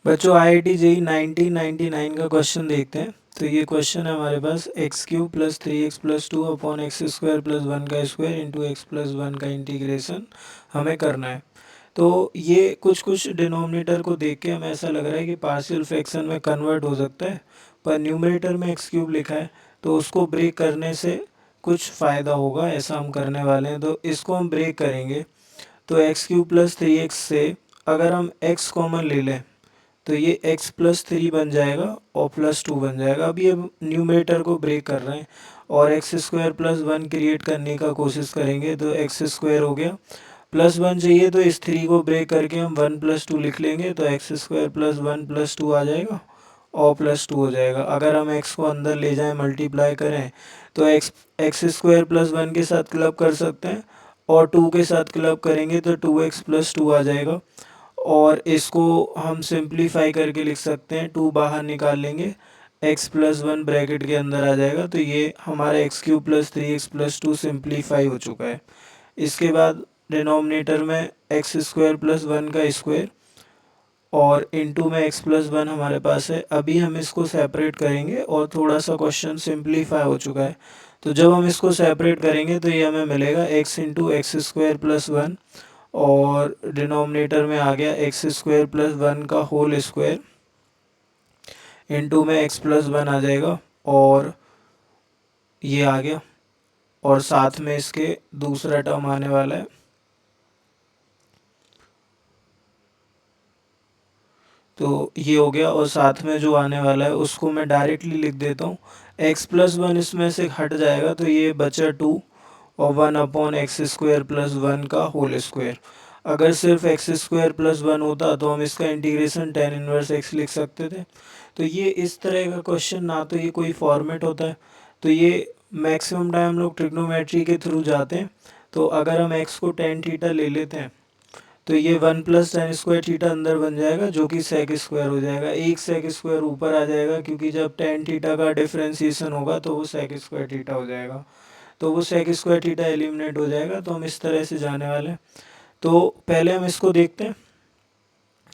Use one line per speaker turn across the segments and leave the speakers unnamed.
बच्चों IIT JEE 1999 का question देखते हैं। तो ये क्वेश्चन है हमारे पास x³ plus 3x plus 2 upon X square plus 1 का स्क्वायर इंटू एक्स प्लस 1 का इंटीग्रेशन हमें करना है। तो ये कुछ कुछ डिनोमिनेटर को देख के हमें ऐसा लग रहा है कि पार्शियल फ्रैक्शन में कन्वर्ट हो सकता है, पर न्यूमरेटर में x³ लिखा है तो उसको ब्रेक करने से कुछ फ़ायदा होगा, ऐसा हम करने वाले हैं। तो इसको हम ब्रेक करेंगे तो x³ प्लस 3x से अगर हम x कॉमन ले लें तो ये x प्लस 3 बन जाएगा और प्लस 2 बन जाएगा। अभी हम न्यूमरेटर को ब्रेक कर रहे हैं और एक्स स्क्वायर प्लस 1 क्रिएट करने का कोशिश करेंगे तो एक्स स्क्वायर हो गया, प्लस 1 चाहिए तो इस 3 को ब्रेक करके हम 1 प्लस 2 लिख लेंगे तो एक्स स्क्वायर प्लस 1 प्लस 2 आ जाएगा और प्लस 2 हो जाएगा। अगर हम x को अंदर ले जाएं मल्टीप्लाई करें तो एक्स स्क्वायर प्लस 1 के साथ क्लब कर सकते हैं और 2 के साथ क्लब करेंगे तो 2x प्लस 2 आ जाएगा। और इसको हम सिंप्लीफाई करके लिख सकते हैं, 2 बाहर निकाल लेंगे x प्लस 1 ब्रैकेट के अंदर आ जाएगा। तो ये हमारा x³ plus 3x plus 2 simplify हो चुका है। इसके बाद डिनोमिनेटर में एक्स स्क्वायर प्लस 1 का स्क्वायर और इनटू में x प्लस 1 हमारे पास है। अभी हम इसको सेपरेट करेंगे और थोड़ा सा क्वेश्चन सिंप्लीफाई हो चुका है। तो जब हम इसको सेपरेट करेंगे तो ये हमें मिलेगा x into x square plus 1 और डिनोमिनेटर में आ गया एक्स स्क्वायर प्लस 1 का होल स्क्वायर इनटू में एक्स प्लस 1 आ जाएगा और ये आ गया और साथ में इसके दूसरा टर्म आने वाला है। तो ये हो गया और साथ में जो आने वाला है उसको मैं डायरेक्टली लिख देता हूँ। एक्स प्लस 1 इसमें से हट जाएगा तो ये बचा 2 और 1 अपॉन एक्स स्क्वायर प्लस 1 का होल स्क्वायर। अगर सिर्फ एक्स स्क्वायर प्लस 1 होता तो हम इसका इंटीग्रेशन tan इनवर्स x लिख सकते थे। तो ये इस तरह का क्वेश्चन, ना तो ये कोई फॉर्मेट होता है, तो ये मैक्सिमम टाइम लोग ट्रिग्नोमेट्री के थ्रू जाते हैं। तो अगर हम x को tan थीटा ले लेते हैं तो ये 1 प्लस tan स्क्वायर थीटा अंदर बन जाएगा जो कि sec स्क्वायर हो जाएगा। एक sec स्क्वायर ऊपर आ जाएगा क्योंकि जब tan थीटा का डिफरेंशिएशन होगा तो वो sec स्क्वायर थीटा हो जाएगा। तो वो sec स्क्वायर थीटा एलिमिनेट हो जाएगा। तो हम इस तरह से जाने वाले हैं। तो पहले हम इसको देखते हैं।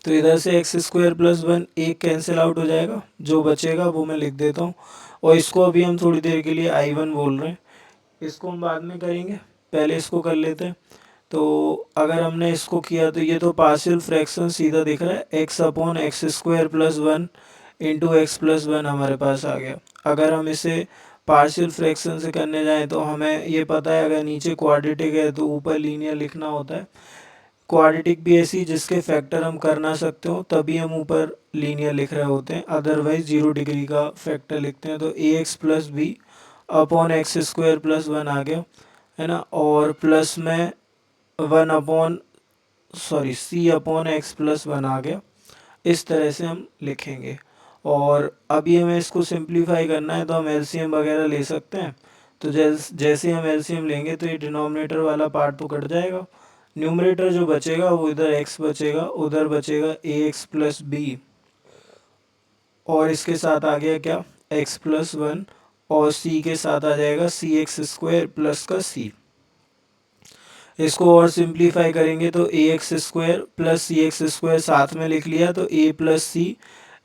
तो इधर से एक्स स्क्वायर प्लस 1 एक कैंसिल आउट हो जाएगा, जो बचेगा वो मैं लिख देता हूँ। और इसको अभी हम थोड़ी देर के लिए I1 बोल रहे हैं, इसको हम बाद में करेंगे, पहले इसको कर लेते हैं। तो अगर हमने इसको किया तो ये तो पार्शियल फ्रैक्शन सीधा दिख रहा है, x upon X square plus 1 into x plus 1 हमारे पास आ गया। अगर हम इसे पार्शियल फ्रैक्शन से करने जाएं तो हमें ये पता है अगर नीचे क्वाड्रेटिक है तो ऊपर लीनियर लिखना होता है। क्वाड्रेटिक भी ऐसी जिसके फैक्टर हम कर ना सकते हो तभी हम ऊपर लीनियर लिख रहे होते हैं, अदरवाइज 0 डिग्री का फैक्टर लिखते हैं। तो A X plus B upon X square plus 1 आ गया, है ना। और प्लस में 1 upon C upon X plus 1 आ गया। इस तरह से हम लिखेंगे। और अभी हमें इसको सिंप्लीफाई करना है तो हम एलसीएम वगैरह ले सकते हैं। तो जैसे हम एलसीएम लेंगे तो ये डिनोमिनेटर वाला पार्ट तो कट जाएगा, न्यूमरेटर जो बचेगा वो इधर x बचेगा, उधर बचेगा ए एक्स प्लस बी और इसके साथ आ गया क्या x प्लस 1 और c के साथ आ जाएगा सी एक्स स्क्वायर प्लस का c। इसको और सिंप्लीफाई करेंगे तो A X square plus C X square साथ में लिख लिया तो a plus C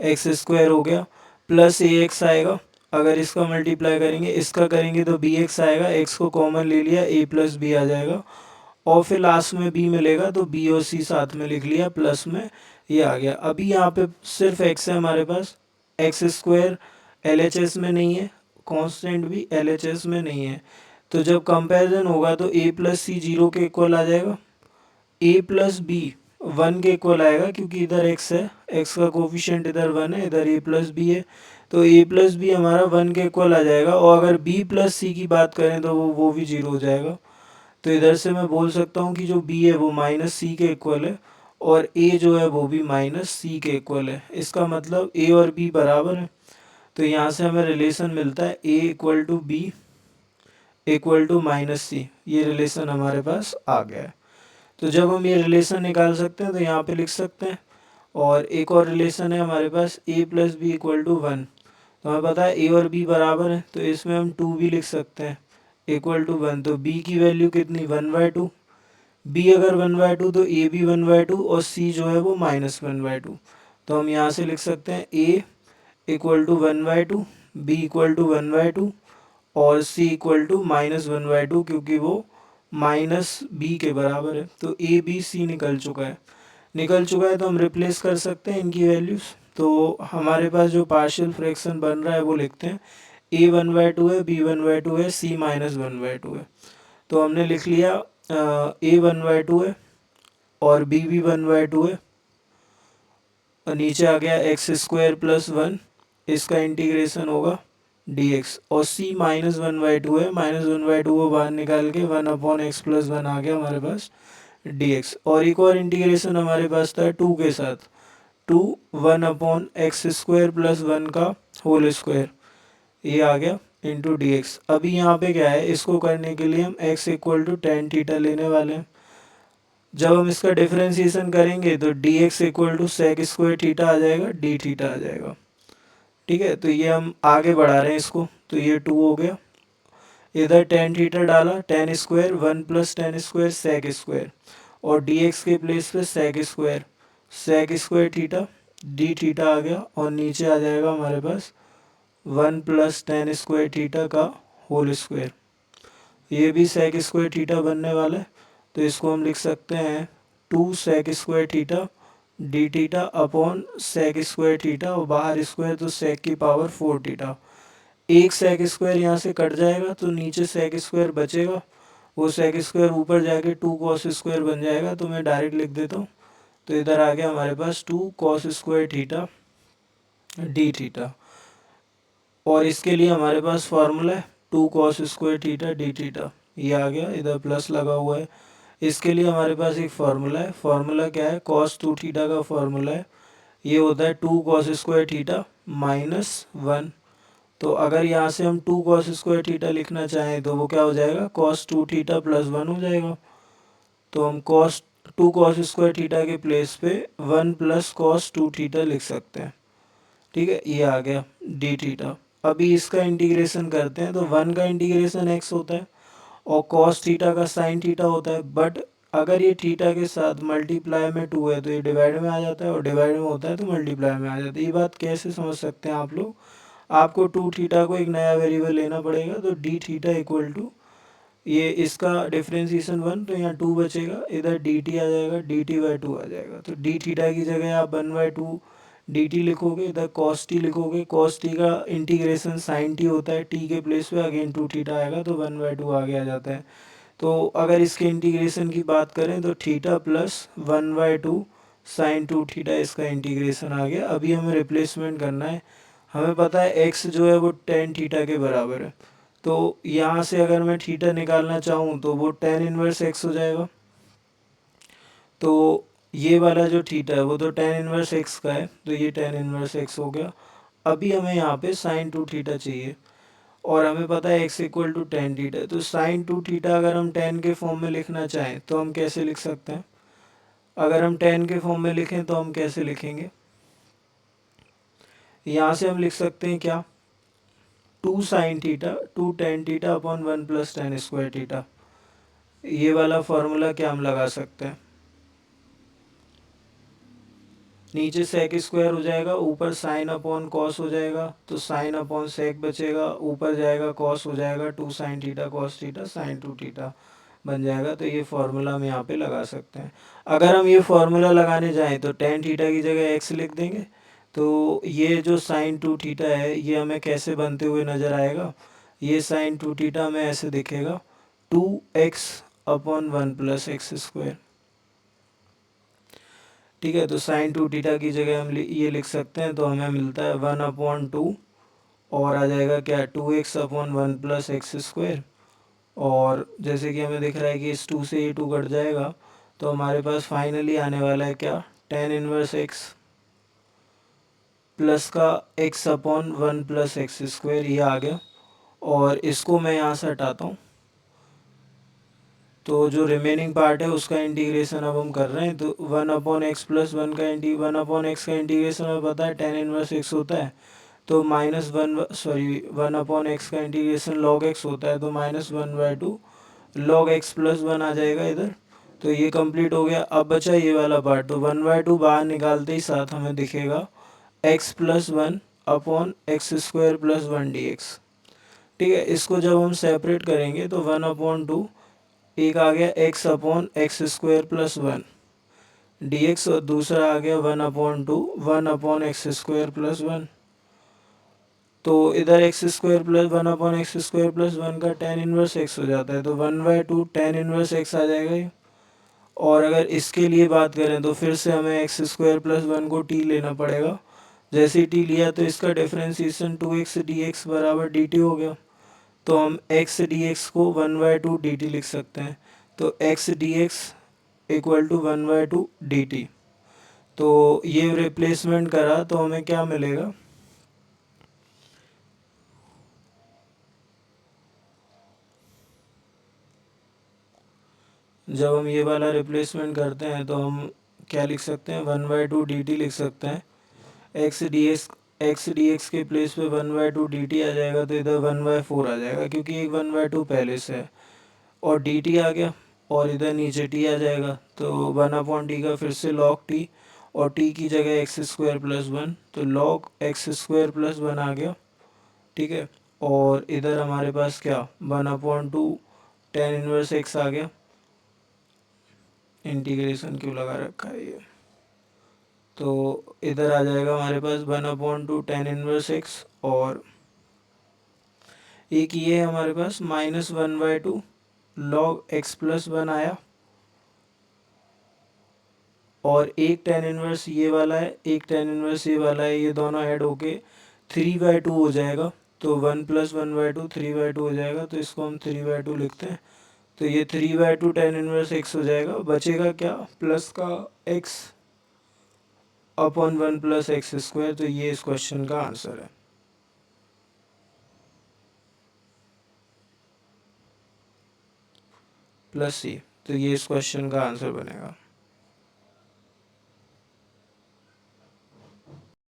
X square हो गया, प्लस ए एक्स आएगा। अगर इसका मल्टीप्लाई करेंगे इसका करेंगे तो बी एक्स आएगा, एक्स को कॉमन ले लिया a प्लस बी आ जाएगा और फिर लास्ट में b मिलेगा तो b और c साथ में लिख लिया, प्लस में ये आ गया। अभी यहाँ पे सिर्फ x है हमारे पास, एक्स स्क्वायर LHS में नहीं है, कांस्टेंट भी LHS में नहीं है। तो जब कंपैरिजन होगा तो a प्लस सी 0 के इक्वल आ जाएगा, a प्लस बी 1 के इक्वल आएगा क्योंकि इधर x है, x का कोफिशिएंट इधर 1 है, इधर a प्लस बी है। तो a प्लस बी हमारा 1 के इक्वल आ जाएगा और अगर b प्लस सी की बात करें तो वो भी 0 हो जाएगा। तो इधर से मैं बोल सकता हूँ कि जो b है वो माइनस सी के इक्वल है और a जो है वो भी माइनस सी के इक्वल है। इसका मतलब a और b बराबर है। तो यहाँ से हमें रिलेशन मिलता है a equal to B equal to minus C, ये रिलेशन हमारे पास आ गया है। तो जब हम ये रिलेशन निकाल सकते हैं तो यहाँ पे लिख सकते हैं। और एक और रिलेशन है हमारे पास a plus B equal to 1। तो हमें पता है a और b बराबर है तो इसमें हम 2 भी लिख सकते हैं इक्वल टू 1। तो b की वैल्यू कितनी 1/2, b अगर 1/2 तो a भी 1/2 और c जो है वो -1/2। तो हम यहाँ से लिख सकते हैं a equal to 1/2, b equal to 1/2 और c इक्वल टू -1/2, क्योंकि वो माइनस b के बराबर है। तो a b c निकल चुका है तो हम रिप्लेस कर सकते हैं इनकी वैल्यूज़। तो हमारे पास जो पार्शियल फ्रैक्शन बन रहा है वो लिखते हैं a 1/2 है, b 1/2 है, c -1/2 है। तो हमने लिख लिया a 1/2 है और b भी 1/2 है, और नीचे आ गया x² + 1, इसका इंटीग्रेशन होगा dx, और c -1/2 है, -1/2 को बाहर निकाल के 1/x + 1 आ गया हमारे पास dx। और एक और इंटीग्रेशन हमारे पास था 2 के साथ, 2 1/x² + 1 का होल स्क्वायर, ये आ गया इंटू dx। अभी यहाँ पे क्या है, इसको करने के लिए हम x equal to tan theta लेने वाले हैं। जब हम इसका डिफरेंशिएशन करेंगे तो dx equal to sec² theta आ जाएगा, d थीटा आ जाएगा। ठीक है, तो ये हम आगे बढ़ा रहे हैं इसको, तो ये 2 हो गया, इधर tan थीटा डाला, tan square 1 + tan square sec², और dx के प्लेस पे sec² थीटा d थीटा आ गया, और नीचे आ जाएगा हमारे पास 1 + tan² थीटा का होल स्क्वायर, ये भी sec² थीटा बनने वाला है। तो इसको हम लिख सकते हैं 2 sec² theta D theta upon sec² theta, और बाहर स्क्वायर तो sec की पावर 4 थीटा। एक sec² यहाँ से कट जाएगा तो नीचे sec² बचेगा, वो sec² ऊपर जाके 2 cos² बन जाएगा, तो मैं डायरेक्ट लिख देता हूँ। तो इधर आ गया हमारे पास 2 cos² थीटा डी थीटा, और इसके लिए हमारे पास फार्मूला है 2 cos² थीटा डी थीटा, ये आ गया, इधर प्लस लगा हुआ है। इसके लिए हमारे पास एक फार्मूला है, फार्मूला क्या है, cos 2 थीटा का फार्मूला है, ये होता है 2 cos² थीटा -1। तो अगर यहाँ से हम 2 cos² थीटा लिखना चाहें तो वो क्या हो जाएगा, cos 2 थीटा + 1 हो जाएगा। तो हम 2 cos² थीटा के प्लेस पे 1 + cos 2 थीटा लिख सकते हैं। ठीक है, ये आ गया डी थीटा। अभी इसका इंटीग्रेशन करते हैं, तो 1 का इंटीग्रेशन x होता है और cos थीटा का sin थीटा होता है, बट अगर ये थीटा के साथ मल्टीप्लाई में 2 है तो ये डिवाइड में आ जाता है, और डिवाइड में होता है तो मल्टीप्लाई में आ जाता है। ये बात कैसे समझ सकते हैं आप लोग, आपको 2 थीटा को एक नया वेरिएबल लेना पड़ेगा, तो डी थीटा इक्वल टू ये इसका डिफरेंशिएशन 1, तो यहाँ 2 बचेगा, इधर डी टी आ जाएगा, डी टी बाई 2 आ जाएगा। तो डी थीटा की जगह आप 1/2 डी टी लिखोगे, इधर कॉस टी लिखोगे, कॉस टी का इंटीग्रेशन साइन टी होता है, टी के प्लेस पे अगेन 2 थीटा आएगा, तो 1/2 आगे आ जाता है। तो अगर इसके इंटीग्रेशन की बात करें तो थीटा प्लस 1/2 साइन 2 थीटा इसका इंटीग्रेशन आ गया। अभी हमें रिप्लेसमेंट करना है, हमें पता है x जो है वो tan थीटा के बराबर है, तो यहाँ से अगर मैं थीटा निकालना चाहूँ तो वो tan इनवर्स x हो जाएगा। तो ये वाला जो थीटा है वो तो tan इनवर्स x का है, तो ये tan इनवर्स x हो गया। अभी हमें यहाँ पे sin 2 थीटा चाहिए, और हमें पता है x equal to tan theta, तो sin 2 थीटा अगर हम tan के फॉर्म में लिखना चाहें तो हम कैसे लिख सकते हैं, अगर हम tan के फॉर्म में लिखें तो हम कैसे लिखेंगे, यहाँ से हम लिख सकते हैं क्या, 2 sin theta 2 tan theta upon 1 + tan² theta, ये वाला फॉर्मूला क्या हम लगा सकते हैं। नीचे sec² हो जाएगा, ऊपर sin अपॉन cos हो जाएगा, तो sin अपॉन sec बचेगा, ऊपर जाएगा cos हो जाएगा, 2 sin theta cos theta sin 2 theta बन जाएगा। तो ये फार्मूला हम यहाँ पे लगा सकते हैं। अगर हम ये फार्मूला लगाने जाएँ तो tan थीटा की जगह x लिख देंगे, तो ये जो sin 2 थीटा है ये हमें कैसे बनते हुए नज़र आएगा, ये sin 2 थीटा हमें ऐसे दिखेगा 2x अपॉन 1 + x²। ठीक है, तो sin 2 थीटा की जगह हम ये लिख सकते हैं, तो हमें मिलता है 1/2 और आ जाएगा क्या 2x अपॉन 1 + x²। और जैसे कि हमें दिख रहा है कि इस 2 से ये 2 कट जाएगा, तो हमारे पास फाइनली आने वाला है क्या, tan इनवर्स x प्लस का x अपॉन 1 + x², ये आ गया। और इसको मैं यहाँ से हटाता हूँ, तो जो रिमेनिंग पार्ट है उसका इंटीग्रेशन अब हम कर रहे हैं। तो 1/x + 1 का 1/x का इंटीग्रेशन हमें पता है tan इनवर्स x होता है, तो -1/x का इंटीग्रेशन log x होता है, तो -1/2 log x + 1 आ जाएगा इधर, तो ये कंप्लीट हो गया। अब बचा ये वाला पार्ट, तो 1/2 बाहर निकालते ही साथ हमें दिखेगा x plus 1 upon X square plus 1 D x. ठीक है, इसको जब हम सेपरेट करेंगे तो 1/2 एक आ गया x upon X square plus 1 D x, और दूसरा आ गया 1/2 1 अपॉन एक्स स्क्वायर प्लस 1। तो इधर x square plus 1 upon X square plus 1 का tan इनवर्स x हो जाता है, तो 1/2 tan इनवर्स x आ जाएगा ये। और अगर इसके लिए बात करें तो फिर से हमें एक्स स्क्वायर प्लस 1 को t लेना पड़ेगा। जैसे ही t लिया तो इसका डिफरेंशिएशन 2x dx बराबर dt हो गया। तो हम x dx को 1/2 dt लिख सकते हैं। तो x dx equal to 1/2 dt। तो ये रिप्लेसमेंट करा तो हमें क्या मिलेगा, जब हम ये वाला रिप्लेसमेंट करते हैं तो हम क्या लिख सकते हैं, 1/2 dt लिख सकते हैं। एक्स डी एक्स के प्लेस पे 1/2 dt आ जाएगा, तो इधर 1/4 आ जाएगा क्योंकि एक 1/2 पहले से है, और dt आ गया, और इधर नीचे t आ जाएगा। तो 1/t का फिर से log t, और t की जगह एक्स स्क्वायर प्लस 1, तो log एक्स स्क्वायर प्लस 1 आ गया। ठीक है, और इधर हमारे पास क्या 1/2 tan इनवर्स x आ गया। इंटीग्रेशन क्यों लगा रखा है ये, तो इधर आ जाएगा हमारे पास 1/2 tan इनवर्स x, और एक ये है हमारे पास -1/2 log x प्लस 1 आया, और एक tan इनवर्स ये वाला है, एक tan इनवर्स ये वाला है, ये दोनों ऐड होके 3/2 हो जाएगा। तो 1 + 1/2 3/2 हो जाएगा, तो इसको हम 3/2 लिखते हैं। तो ये 3/2 tan इनवर्स x हो जाएगा। बचेगा क्या, प्लस का x अपॉन 1 + एक्स स्क्वायर। तो ये इस क्वेश्चन का आंसर है, प्लस c। तो ये इस क्वेश्चन का आंसर बनेगा।